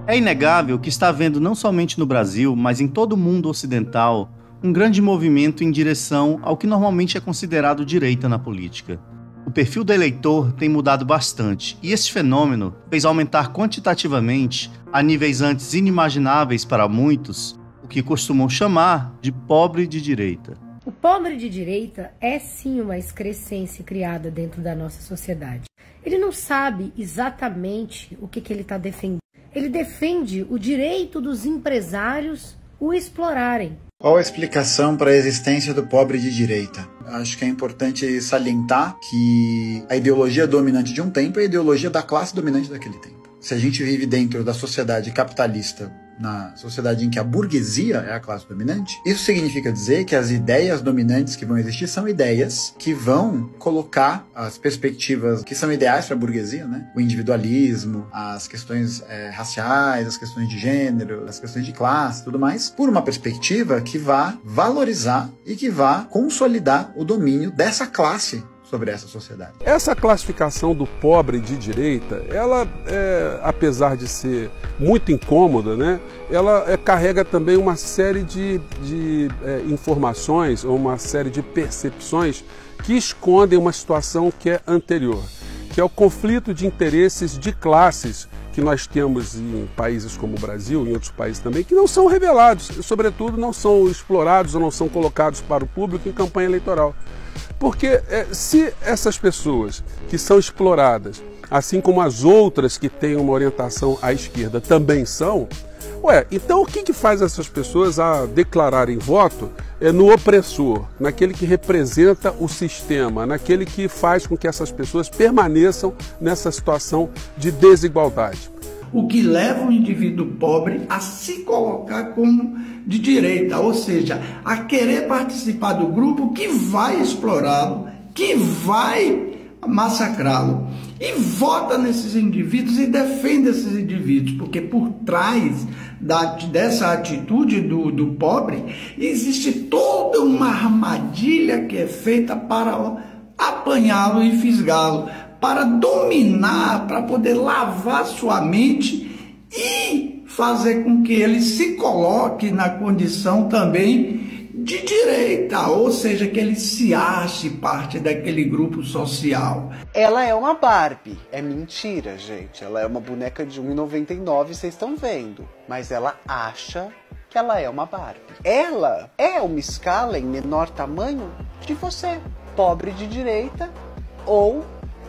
É inegável que está havendo não somente no Brasil, mas em todo o mundo ocidental, um grande movimento em direção ao que normalmente é considerado direita na política. O perfil do eleitor tem mudado bastante, e esse fenômeno fez aumentar quantitativamente, a níveis antes inimagináveis para muitos, o que costumam chamar de pobre de direita. O pobre de direita é sim uma excrescência criada dentro da nossa sociedade. Ele não sabe exatamente o que ele está defendendo. Ele defende o direito dos empresários o explorarem. Qual a explicação para a existência do pobre de direita? Acho que é importante salientar que a ideologia dominante de um tempo é a ideologia da classe dominante daquele tempo. Se a gente vive dentro da sociedade capitalista, na sociedade em que a burguesia é a classe dominante, isso significa dizer que as ideias dominantes que vão existir são ideias que vão colocar as perspectivas que são ideais para a burguesia, né? O individualismo, as questões raciais, as questões de gênero, as questões de classe, tudo mais, por uma perspectiva que vá valorizar e que vá consolidar o domínio dessa classe sobre essa sociedade. Essa classificação do pobre de direita, ela, apesar de ser muito incômoda, né, ela carrega também uma série de informações, ou uma série de percepções que escondem uma situação que é anterior, que é o conflito de interesses de classes que nós temos em países como o Brasil, em outros países também, que não são revelados, e, sobretudo, não são explorados ou não são colocados para o público em campanha eleitoral. Porque se essas pessoas que são exploradas, assim como as outras que têm uma orientação à esquerda também são, então o que faz essas pessoas a declararem voto no opressor, naquele que representa o sistema, naquele que faz com que essas pessoas permaneçam nessa situação de desigualdade? O que leva o indivíduo pobre a se colocar como de direita, ou seja, a querer participar do grupo que vai explorá-lo, que vai massacrá-lo. E vota nesses indivíduos e defende esses indivíduos, porque por trás dessa atitude do pobre existe toda uma armadilha que é feita para apanhá-lo e fisgá-lo, para dominar, para poder lavar sua mente e fazer com que ele se coloque na condição também de direita, ou seja, que ele se ache parte daquele grupo social. Ela é uma Barbie. É mentira, gente. Ela é uma boneca de 1,99, vocês estão vendo. Mas ela acha que ela é uma Barbie. Ela é uma escala em menor tamanho de você, pobre de direita ou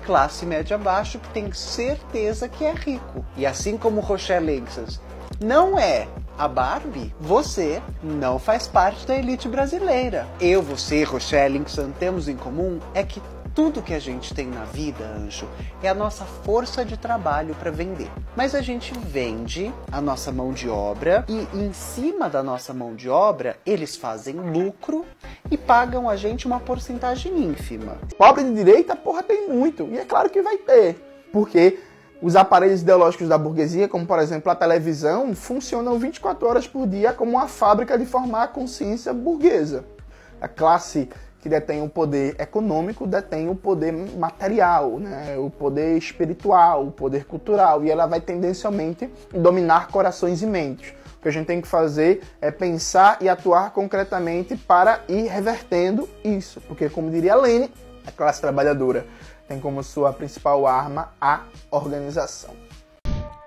classe média abaixo, que tem certeza que é rico. E assim como Rochelle Linksas não é a Barbie, você não faz parte da elite brasileira. Eu, você, Rochelle Linksas, temos em comum é que tudo que a gente tem na vida, Anjo, é a nossa força de trabalho para vender. Mas a gente vende a nossa mão de obra e em cima da nossa mão de obra, eles fazem lucro e pagam a gente uma porcentagem ínfima. Pobre de direita, porra, tem muito. E é claro que vai ter. Porque os aparelhos ideológicos da burguesia, como por exemplo a televisão, funcionam 24 horas por dia como uma fábrica de formar a consciência burguesa. A classe que detém o poder econômico detém o poder material, né? O poder espiritual, o poder cultural, e ela vai tendencialmente dominar corações e mentes. O que a gente tem que fazer é pensar e atuar concretamente para ir revertendo isso, porque, como diria Lênin, a classe trabalhadora tem como sua principal arma a organização.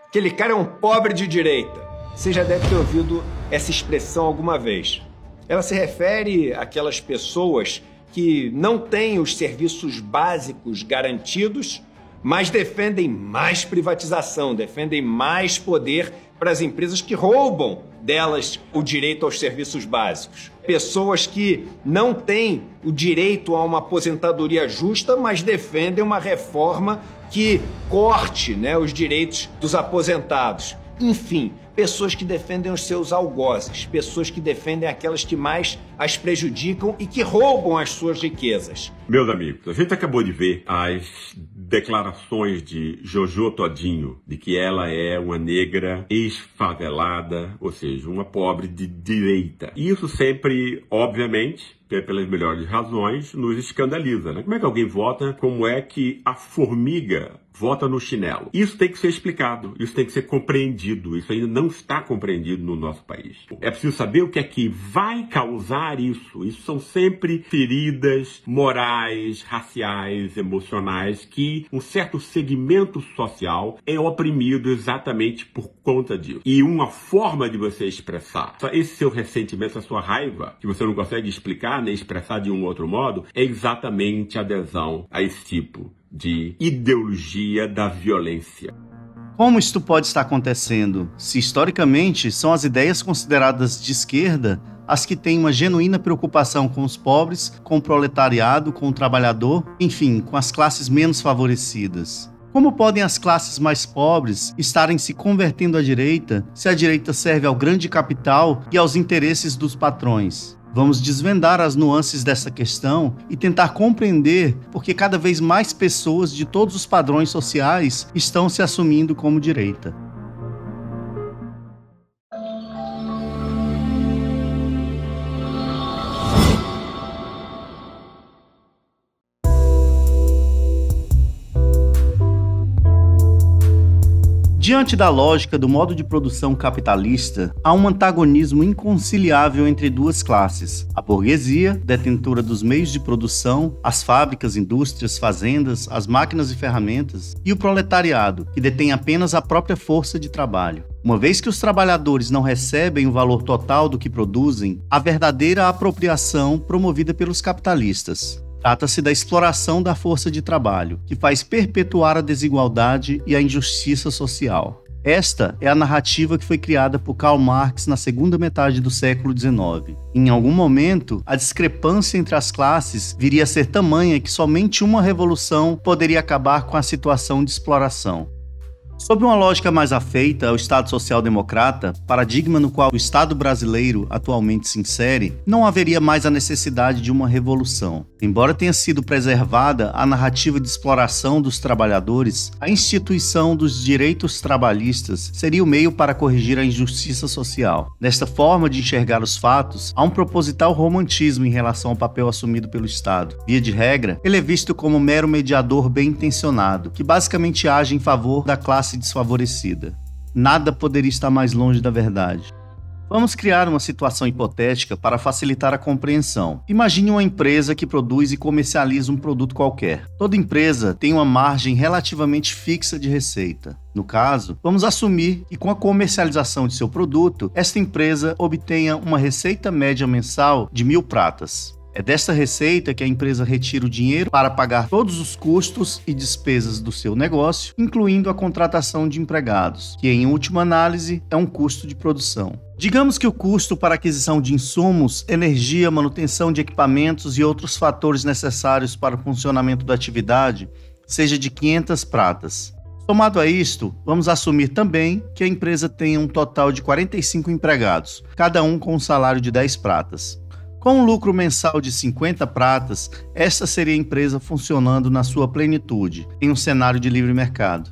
Aquele cara é um pobre de direita. Você já deve ter ouvido essa expressão alguma vez. Ela se refere àquelas pessoas que não têm os serviços básicos garantidos, mas defendem mais privatização, defendem mais poder para as empresas que roubam delas o direito aos serviços básicos. Pessoas que não têm o direito a uma aposentadoria justa, mas defendem uma reforma que corte, né, os direitos dos aposentados. Enfim, pessoas que defendem os seus algozes, pessoas que defendem aquelas que mais as prejudicam e que roubam as suas riquezas. Meus amigos, a gente acabou de ver as declarações de Jojo Todinho, de que ela é uma negra esfavelada, ou seja, uma pobre de direita. Isso sempre, obviamente, pelas melhores razões, nos escandaliza, né? Como é que alguém vota? Como é que a formiga vota no chinelo? Isso tem que ser explicado, isso tem que ser compreendido, isso ainda não está compreendido no nosso país. É preciso saber o que é que vai causar isso. Isso são sempre feridas morais, raciais, emocionais, que um certo segmento social é oprimido exatamente por conta disso. E uma forma de você expressar esse seu ressentimento, essa sua raiva, que você não consegue explicar nem expressar de um outro modo, é exatamente a adesão a esse tipo de ideologia da violência. Como isto pode estar acontecendo, se historicamente são as ideias consideradas de esquerda as que têm uma genuína preocupação com os pobres, com o proletariado, com o trabalhador, enfim, com as classes menos favorecidas? Como podem as classes mais pobres estarem se convertendo à direita se a direita serve ao grande capital e aos interesses dos patrões? Vamos desvendar as nuances dessa questão e tentar compreender por que cada vez mais pessoas de todos os padrões sociais estão se assumindo como direita. Diante da lógica do modo de produção capitalista, há um antagonismo inconciliável entre duas classes: a burguesia, detentora dos meios de produção, as fábricas, indústrias, fazendas, as máquinas e ferramentas, e o proletariado, que detém apenas a própria força de trabalho. Uma vez que os trabalhadores não recebem o valor total do que produzem, há verdadeira apropriação promovida pelos capitalistas. Trata-se da exploração da força de trabalho, que faz perpetuar a desigualdade e a injustiça social. Esta é a narrativa que foi criada por Karl Marx na segunda metade do século XIX. Em algum momento, a discrepância entre as classes viria a ser tamanha que somente uma revolução poderia acabar com a situação de exploração. Sob uma lógica mais afeita ao Estado social-democrata, paradigma no qual o Estado brasileiro atualmente se insere, não haveria mais a necessidade de uma revolução. Embora tenha sido preservada a narrativa de exploração dos trabalhadores, a instituição dos direitos trabalhistas seria o meio para corrigir a injustiça social. Nesta forma de enxergar os fatos, há um proposital romantismo em relação ao papel assumido pelo Estado. Via de regra, ele é visto como mero mediador bem-intencionado, que basicamente age em favor da classe desfavorecida. Nada poderia estar mais longe da verdade. Vamos criar uma situação hipotética para facilitar a compreensão. Imagine uma empresa que produz e comercializa um produto qualquer. Toda empresa tem uma margem relativamente fixa de receita. No caso, vamos assumir que com a comercialização de seu produto, esta empresa obtenha uma receita média mensal de 1.000 pratas. É desta receita que a empresa retira o dinheiro para pagar todos os custos e despesas do seu negócio, incluindo a contratação de empregados, que em última análise é um custo de produção. Digamos que o custo para aquisição de insumos, energia, manutenção de equipamentos e outros fatores necessários para o funcionamento da atividade seja de 500 pratas. Somado a isto, vamos assumir também que a empresa tenha um total de 45 empregados, cada um com um salário de 10 pratas. Com um lucro mensal de 50 pratas, esta seria a empresa funcionando na sua plenitude, em um cenário de livre mercado.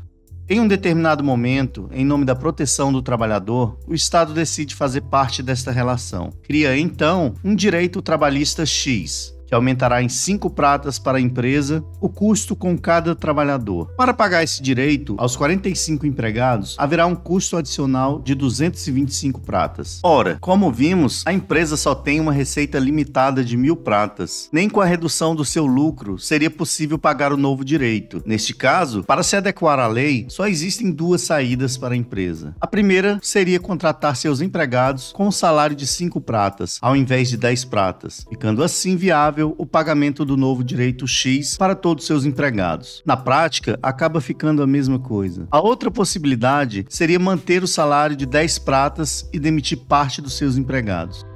Em um determinado momento, em nome da proteção do trabalhador, o Estado decide fazer parte desta relação. Cria, então, um direito trabalhista X, que aumentará em 5 pratas para a empresa o custo com cada trabalhador. Para pagar esse direito, aos 45 empregados, haverá um custo adicional de 225 pratas. Ora, como vimos, a empresa só tem uma receita limitada de 1.000 pratas. Nem com a redução do seu lucro seria possível pagar o novo direito. Neste caso, para se adequar à lei, só existem 2 saídas para a empresa. A primeira seria contratar seus empregados com um salário de 5 pratas, ao invés de 10 pratas, ficando assim viável o pagamento do novo direito X para todos seus empregados. Na prática, acaba ficando a mesma coisa. A outra possibilidade seria manter o salário de 10 pratas e demitir parte dos seus empregados.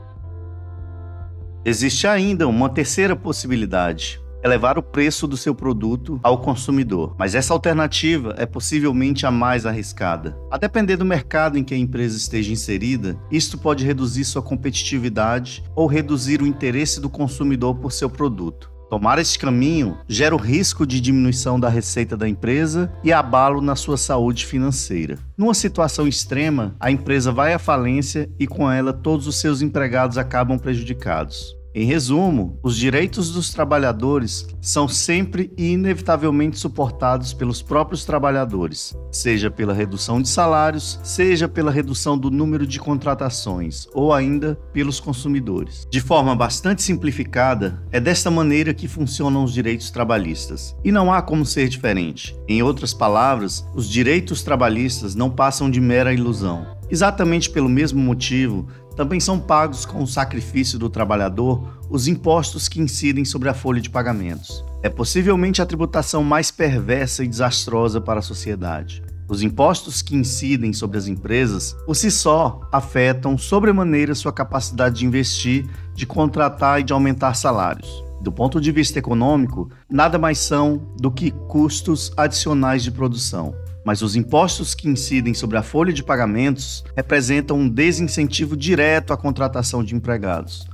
Existe ainda uma terceira possibilidade: elevar o preço do seu produto ao consumidor. Mas essa alternativa é possivelmente a mais arriscada. A depender do mercado em que a empresa esteja inserida, isto pode reduzir sua competitividade ou reduzir o interesse do consumidor por seu produto. Tomar este caminho gera o risco de diminuição da receita da empresa e abalo na sua saúde financeira. Numa situação extrema, a empresa vai à falência e com ela todos os seus empregados acabam prejudicados. Em resumo, os direitos dos trabalhadores são sempre e inevitavelmente suportados pelos próprios trabalhadores, seja pela redução de salários, seja pela redução do número de contratações, ou ainda pelos consumidores. De forma bastante simplificada, é desta maneira que funcionam os direitos trabalhistas, e não há como ser diferente. Em outras palavras, os direitos trabalhistas não passam de mera ilusão. Exatamente pelo mesmo motivo, também são pagos com o sacrifício do trabalhador os impostos que incidem sobre a folha de pagamentos. É possivelmente a tributação mais perversa e desastrosa para a sociedade. Os impostos que incidem sobre as empresas, por si só, afetam sobremaneira sua capacidade de investir, de contratar e de aumentar salários. Do ponto de vista econômico, nada mais são do que custos adicionais de produção. Mas os impostos que incidem sobre a folha de pagamentos representam um desincentivo direto à contratação de empregados.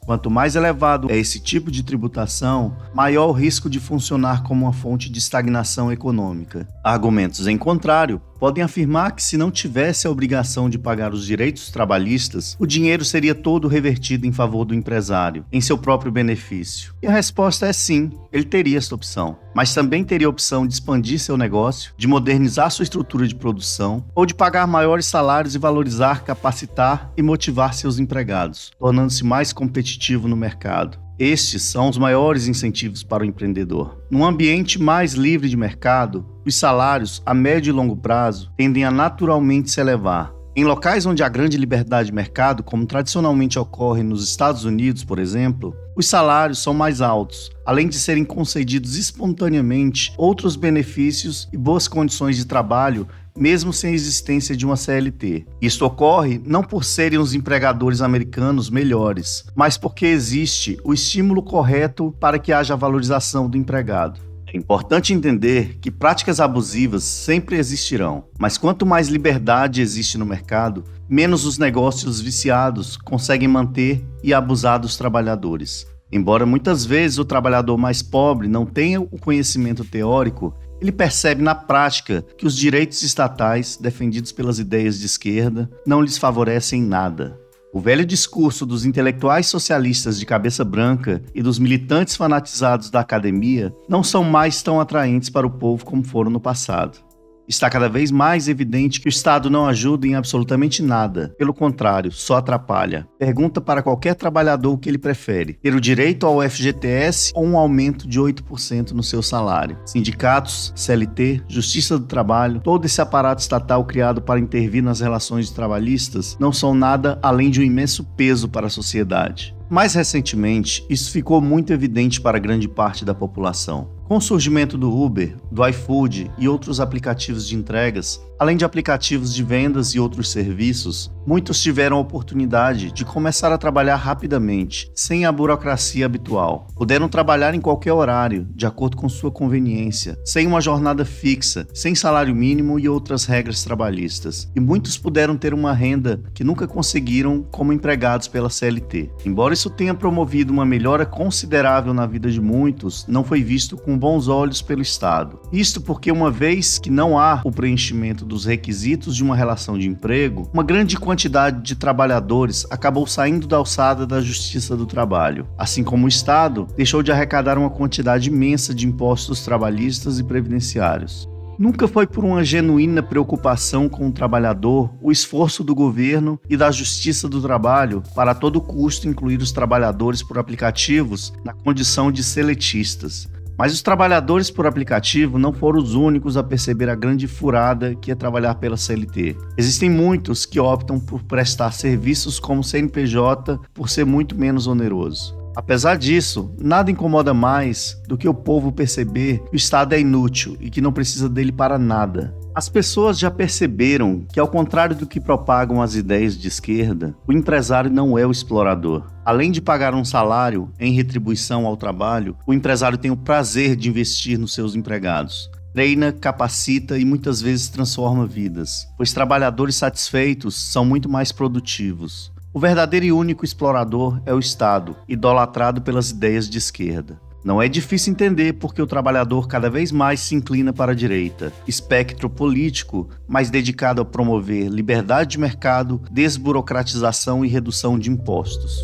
Quanto mais elevado é esse tipo de tributação, maior o risco de funcionar como uma fonte de estagnação econômica. Argumentos em contrário podem afirmar que se não tivesse a obrigação de pagar os direitos trabalhistas, o dinheiro seria todo revertido em favor do empresário, em seu próprio benefício. E a resposta é sim, ele teria esta opção. Mas também teria a opção de expandir seu negócio, de modernizar sua estrutura de produção, ou de pagar maiores salários e valorizar, capacitar e motivar seus empregados, tornando-se mais competitivo no mercado. Estes são os maiores incentivos para o empreendedor. Num ambiente mais livre de mercado, os salários, a médio e longo prazo, tendem a naturalmente se elevar. Em locais onde há grande liberdade de mercado, como tradicionalmente ocorre nos Estados Unidos, por exemplo, os salários são mais altos, além de serem concedidos espontaneamente outros benefícios e boas condições de trabalho, mesmo sem a existência de uma CLT. Isto ocorre não por serem os empregadores americanos melhores, mas porque existe o estímulo correto para que haja a valorização do empregado. É importante entender que práticas abusivas sempre existirão, mas quanto mais liberdade existe no mercado, menos os negócios viciados conseguem manter e abusar dos trabalhadores. Embora muitas vezes o trabalhador mais pobre não tenha o conhecimento teórico, ele percebe na prática que os direitos estatais, defendidos pelas ideias de esquerda, não lhes favorecem nada. O velho discurso dos intelectuais socialistas de cabeça branca e dos militantes fanatizados da academia não são mais tão atraentes para o povo como foram no passado. Está cada vez mais evidente que o Estado não ajuda em absolutamente nada. Pelo contrário, só atrapalha. Pergunta para qualquer trabalhador o que ele prefere: ter o direito ao FGTS ou um aumento de 8% no seu salário. Sindicatos, CLT, Justiça do Trabalho, todo esse aparato estatal criado para intervir nas relações trabalhistas não são nada além de um imenso peso para a sociedade. Mais recentemente, isso ficou muito evidente para grande parte da população. Com o surgimento do Uber, do iFood e outros aplicativos de entregas, além de aplicativos de vendas e outros serviços, muitos tiveram a oportunidade de começar a trabalhar rapidamente, sem a burocracia habitual. Puderam trabalhar em qualquer horário, de acordo com sua conveniência, sem uma jornada fixa, sem salário mínimo e outras regras trabalhistas. E muitos puderam ter uma renda que nunca conseguiram como empregados pela CLT. Embora isso tenha promovido uma melhora considerável na vida de muitos, não foi visto com bons olhos pelo Estado. Isto porque, uma vez que não há o preenchimento dos requisitos de uma relação de emprego, uma grande quantidade de trabalhadores acabou saindo da alçada da Justiça do Trabalho, assim como o Estado deixou de arrecadar uma quantidade imensa de impostos trabalhistas e previdenciários. Nunca foi por uma genuína preocupação com o trabalhador o esforço do governo e da Justiça do Trabalho para a todo custo incluir os trabalhadores por aplicativos na condição de seletistas. Mas os trabalhadores por aplicativo não foram os únicos a perceber a grande furada que é trabalhar pela CLT. Existem muitos que optam por prestar serviços como CNPJ por ser muito menos oneroso. Apesar disso, nada incomoda mais do que o povo perceber que o Estado é inútil e que não precisa dele para nada. As pessoas já perceberam que, ao contrário do que propagam as ideias de esquerda, o empresário não é o explorador. Além de pagar um salário em retribuição ao trabalho, o empresário tem o prazer de investir nos seus empregados. Treina, capacita e muitas vezes transforma vidas, pois trabalhadores satisfeitos são muito mais produtivos. O verdadeiro e único explorador é o Estado, idolatrado pelas ideias de esquerda. Não é difícil entender porque o trabalhador cada vez mais se inclina para a direita, espectro político mais dedicado a promover liberdade de mercado, desburocratização e redução de impostos.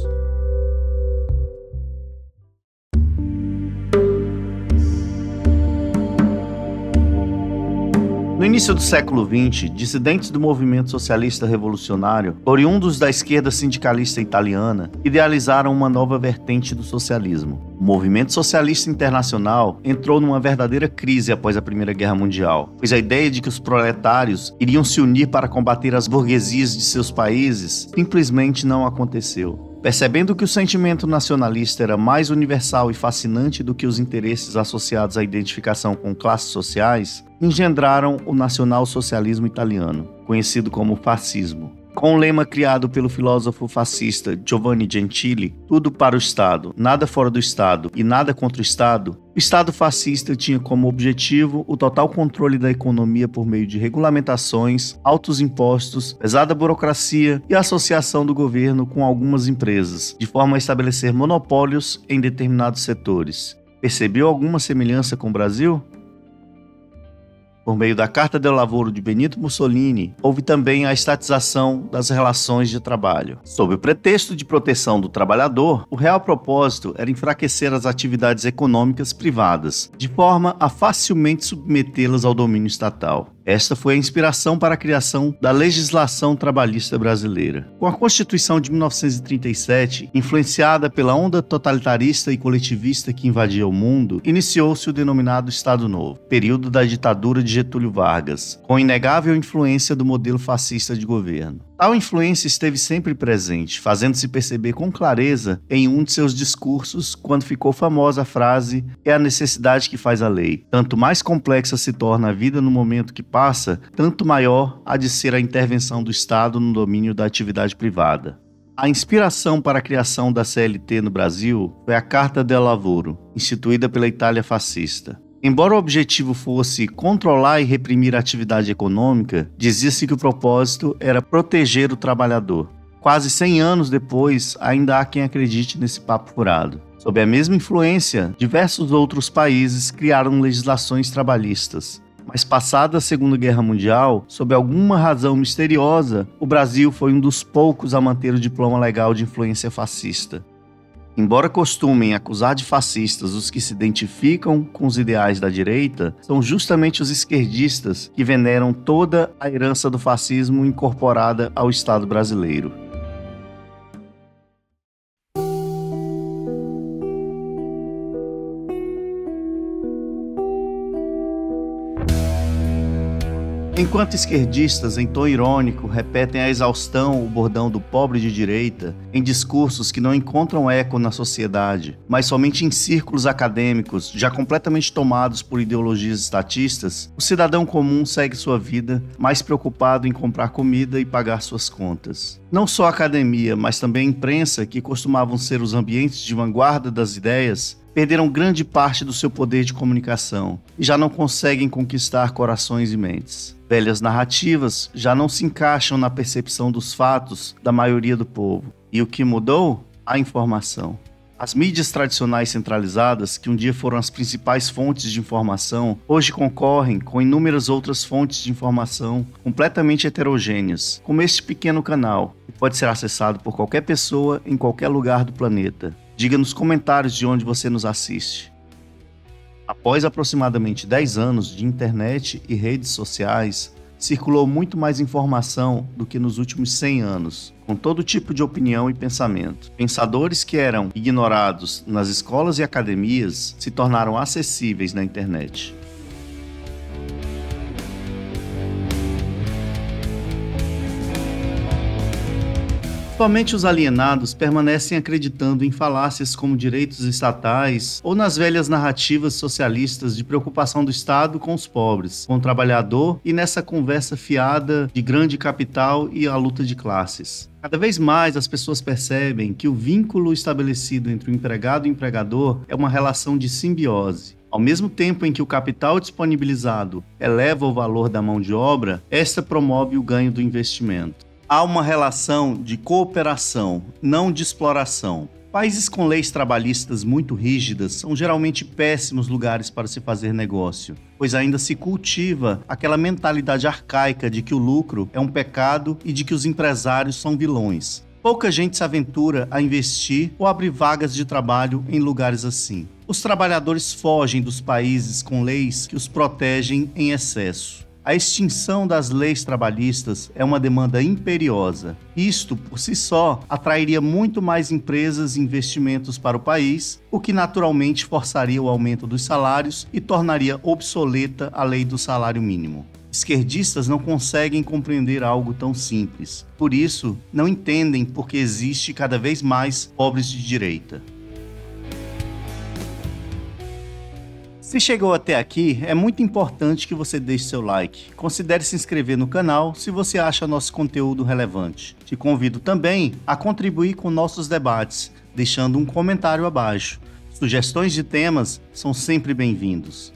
No início do século XX, dissidentes do movimento socialista revolucionário, oriundos da esquerda sindicalista italiana, idealizaram uma nova vertente do socialismo. O movimento socialista internacional entrou numa verdadeira crise após a Primeira Guerra Mundial, pois a ideia de que os proletários iriam se unir para combater as burguesias de seus países simplesmente não aconteceu. Percebendo que o sentimento nacionalista era mais universal e fascinante do que os interesses associados à identificação com classes sociais, engendraram o nacional-socialismo italiano, conhecido como fascismo. Com o lema criado pelo filósofo fascista Giovanni Gentili, tudo para o Estado, nada fora do Estado e nada contra o Estado fascista tinha como objetivo o total controle da economia por meio de regulamentações, altos impostos, pesada burocracia e associação do governo com algumas empresas, de forma a estabelecer monopólios em determinados setores. Percebeu alguma semelhança com o Brasil? Por meio da Carta del Lavoro de Benito Mussolini, houve também a estatização das relações de trabalho. Sob o pretexto de proteção do trabalhador, o real propósito era enfraquecer as atividades econômicas privadas, de forma a facilmente submetê-las ao domínio estatal. Esta foi a inspiração para a criação da legislação trabalhista brasileira. Com a Constituição de 1937, influenciada pela onda totalitarista e coletivista que invadia o mundo, iniciou-se o denominado Estado Novo, período da ditadura de Getúlio Vargas, com inegável influência do modelo fascista de governo. Tal influência esteve sempre presente, fazendo-se perceber com clareza em um de seus discursos quando ficou famosa a frase "é a necessidade que faz a lei". Tanto mais complexa se torna a vida no momento que passa, tanto maior há de ser a intervenção do Estado no domínio da atividade privada. A inspiração para a criação da CLT no Brasil foi a Carta del Lavoro, instituída pela Itália fascista. Embora o objetivo fosse controlar e reprimir a atividade econômica, dizia-se que o propósito era proteger o trabalhador. Quase 100 anos depois, ainda há quem acredite nesse papo furado. Sob a mesma influência, diversos outros países criaram legislações trabalhistas. Mas passada a Segunda Guerra Mundial, sob alguma razão misteriosa, o Brasil foi um dos poucos a manter o diploma legal de influência fascista. Embora costumem acusar de fascistas os que se identificam com os ideais da direita, são justamente os esquerdistas que veneram toda a herança do fascismo incorporada ao Estado brasileiro. Enquanto esquerdistas, em tom irônico, repetem a exaustão o bordão do pobre de direita em discursos que não encontram eco na sociedade, mas somente em círculos acadêmicos, já completamente tomados por ideologias estatistas, o cidadão comum segue sua vida mais preocupado em comprar comida e pagar suas contas. Não só a academia, mas também a imprensa, que costumavam ser os ambientes de vanguarda das ideias, perderam grande parte do seu poder de comunicação e já não conseguem conquistar corações e mentes. Velhas narrativas já não se encaixam na percepção dos fatos da maioria do povo. E o que mudou? A informação. As mídias tradicionais centralizadas, que um dia foram as principais fontes de informação, hoje concorrem com inúmeras outras fontes de informação completamente heterogêneas, como este pequeno canal, que pode ser acessado por qualquer pessoa em qualquer lugar do planeta. Diga nos comentários de onde você nos assiste. Após aproximadamente 10 anos de internet e redes sociais, circulou muito mais informação do que nos últimos 100 anos, com todo tipo de opinião e pensamento. Pensadores que eram ignorados nas escolas e academias se tornaram acessíveis na internet. Somente os alienados permanecem acreditando em falácias como direitos estatais ou nas velhas narrativas socialistas de preocupação do Estado com os pobres, com o trabalhador e nessa conversa fiada de grande capital e a luta de classes. Cada vez mais as pessoas percebem que o vínculo estabelecido entre o empregado e o empregador é uma relação de simbiose. Ao mesmo tempo em que o capital disponibilizado eleva o valor da mão de obra, esta promove o ganho do investimento. Há uma relação de cooperação, não de exploração. Países com leis trabalhistas muito rígidas são geralmente péssimos lugares para se fazer negócio, pois ainda se cultiva aquela mentalidade arcaica de que o lucro é um pecado e de que os empresários são vilões. Pouca gente se aventura a investir ou abrir vagas de trabalho em lugares assim. Os trabalhadores fogem dos países com leis que os protegem em excesso. A extinção das leis trabalhistas é uma demanda imperiosa. Isto, por si só, atrairia muito mais empresas e investimentos para o país, o que naturalmente forçaria o aumento dos salários e tornaria obsoleta a lei do salário mínimo. Esquerdistas não conseguem compreender algo tão simples. Por isso, não entendem porque existe cada vez mais pobres de direita. Se chegou até aqui, é muito importante que você deixe seu like. Considere se inscrever no canal se você acha nosso conteúdo relevante. Te convido também a contribuir com nossos debates, deixando um comentário abaixo. Sugestões de temas são sempre bem-vindos.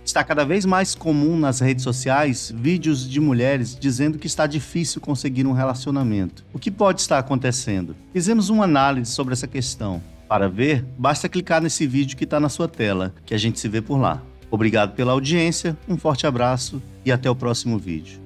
Está cada vez mais comum nas redes sociais vídeos de mulheres dizendo que está difícil conseguir um relacionamento. O que pode estar acontecendo? Fizemos uma análise sobre essa questão. Para ver, basta clicar nesse vídeo que está na sua tela, que a gente se vê por lá. Obrigado pela audiência, um forte abraço e até o próximo vídeo.